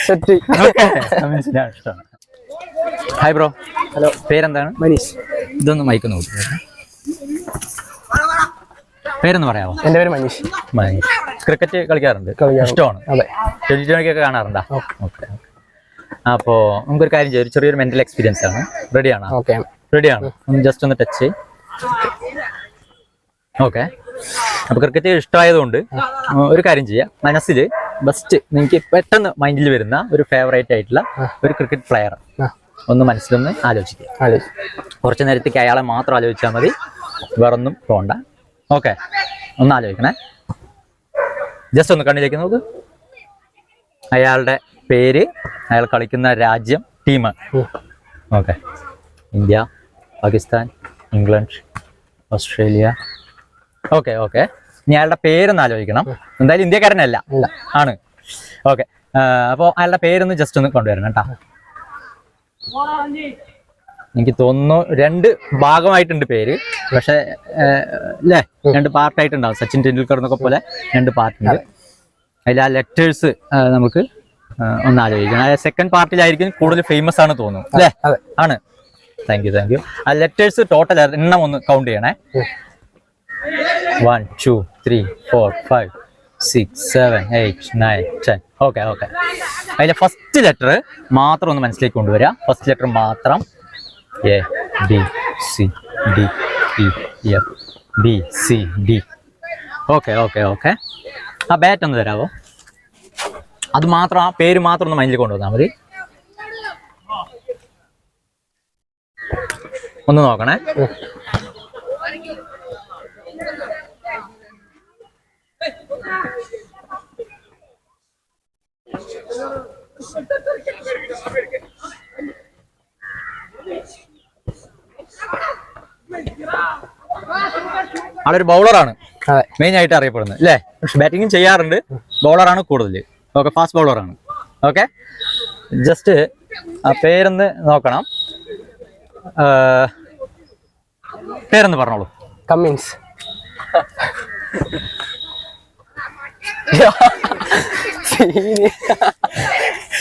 Set. ഇഷ്ടമാണ്. Hi bro. Hello. പേരെന്താണ്? മനീഷ്. ഇതൊന്ന് മൈക്ക് നോക്കി. പേരൊന്ന് പറയാമോ? എൻ്റെ പേര് മനീഷ്. മനീഷ്. ക്രിക്കറ്റ് കളിക്കാറുണ്ട്? ഇഷ്ടമാണ്. അതെ. 2020 ഒക്കെ കാണാറുണ്ടോ? ഓക്കെ. അപ്പോൾ നമുക്കൊരു കാര്യം ചെയ്യാം. ഒരു ചെറിയൊരു മെന്റൽ എക്സ്പീരിയൻസ് ആണ്. റെഡിയാണോ? ഓക്കെ. റെഡിയാണ്. ഒന്ന് ജസ്റ്റ് ഒന്ന് ടച്ച് ചെയ്യും. ഓക്കെ. അപ്പോൾ ക്രിക്കറ്റ് ഇഷ്ടമായതുകൊണ്ട് ഒരു കാര്യം ചെയ്യാം. മനസ്സിൽ ബെസ്റ്റ് നിങ്ങൾക്ക് പെട്ടെന്ന് മൈൻഡിൽ വരുന്ന ഒരു ഫേവറേറ്റ് ആയിട്ടുള്ള ഒരു ക്രിക്കറ്റ് പ്ലെയർ ഒന്ന് മനസ്സിലൊന്ന് ആലോചിക്കുക. കുറച്ച് നേരത്തേക്ക് അയാളെ മാത്രം ആലോചിച്ചാൽ മതി, വേറൊന്നും പോണ്ട. ഓക്കെ, ഒന്ന് ആലോചിക്കണേ. ജസ്റ്റ് ഒന്ന് കണ്ണിലേക്ക് നോക്ക്. അയാളുടെ പേര്, അയാൾ കളിക്കുന്ന രാജ്യം, team. Okay. India, Pakistan, England, Australia. Okay okay. ഇനി അയാളുടെ പേരൊന്ന് ആലോചിക്കണം. എന്തായാലും ഇന്ത്യക്കാരനല്ല ആണ്. ഓക്കെ. അപ്പോൾ അയാളുടെ പേരൊന്ന് ജസ്റ്റ് ഒന്ന് കൊണ്ടുവരണം കേട്ടോ. എനിക്ക് തോന്നുന്നു 2 ഭാഗമായിട്ടുണ്ട് പേര്, പക്ഷെ അല്ലേ 2 പാർട്ടായിട്ടുണ്ടാവും. സച്ചിൻ ടെണ്ടുൽക്കർ എന്നൊക്കെ പോലെ 2 പാർട്ടുണ്ട്. അതിൽ ആ ലെറ്റേഴ്സ് നമുക്ക് ഒന്ന് ആലോചിക്കണം. സെക്കൻഡ് പാർട്ടിലായിരിക്കും കൂടുതൽ ഫേമസ് ആണ് തോന്നുന്നു അല്ലേ? ആണ്. Thank you. ആ ലെറ്റേഴ്സ് ടോട്ടൽ എണ്ണം ഒന്ന് കൗണ്ട് ചെയ്യണേ. 1 2 3 4 5 6 7 8 9 10. ഓക്കെ. അതിലെ ഫസ്റ്റ് ലെറ്റർ മാത്രം ഒന്ന് മനസ്സിലേക്ക് കൊണ്ടുവരിക. ഫസ്റ്റ് ലെറ്റർ മാത്രം. A B C D E F B C D. Okay. ആ ബാറ്റ് ഒന്ന് തരാമോ? അത് മാത്രം, ആ പേര് മാത്രം ഒന്ന് മൈൻഡിൽ കൊണ്ടുവന്നാൽ മതി. ഒന്ന് നോക്കണേ. ആളൊരു ബൗളറാണ് മെയിൻ ആയിട്ട് അറിയപ്പെടുന്നത് അല്ലേ? പക്ഷെ ബാറ്റിങ്ങും ചെയ്യാറുണ്ട്. ബൗളറാണ് കൂടുതൽ. ഓക്കെ, ഫാസ്റ്റ് ബൗളറാണ്. ഓക്കെ, ജസ്റ്റ് ആ പേരൊന്ന് നോക്കണം. പേരൊന്ന് പറഞ്ഞോളൂ. കമ്മിൻസ്.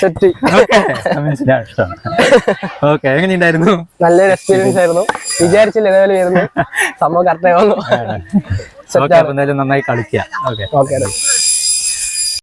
സെറ്റ്. ഇഷ്ടമാണ്. ഓക്കെ, എങ്ങനെയുണ്ടായിരുന്നു? നല്ലൊരു എക്സ്പീരിയൻസ് ആയിരുന്നു. വിചാരിച്ചില്ല ഇതേപോലെ വരുന്നു. സംഭവം കറക്റ്റ് ആവുന്നു. എന്തായാലും നന്നായി കളിക്കുക. ഓക്കെ.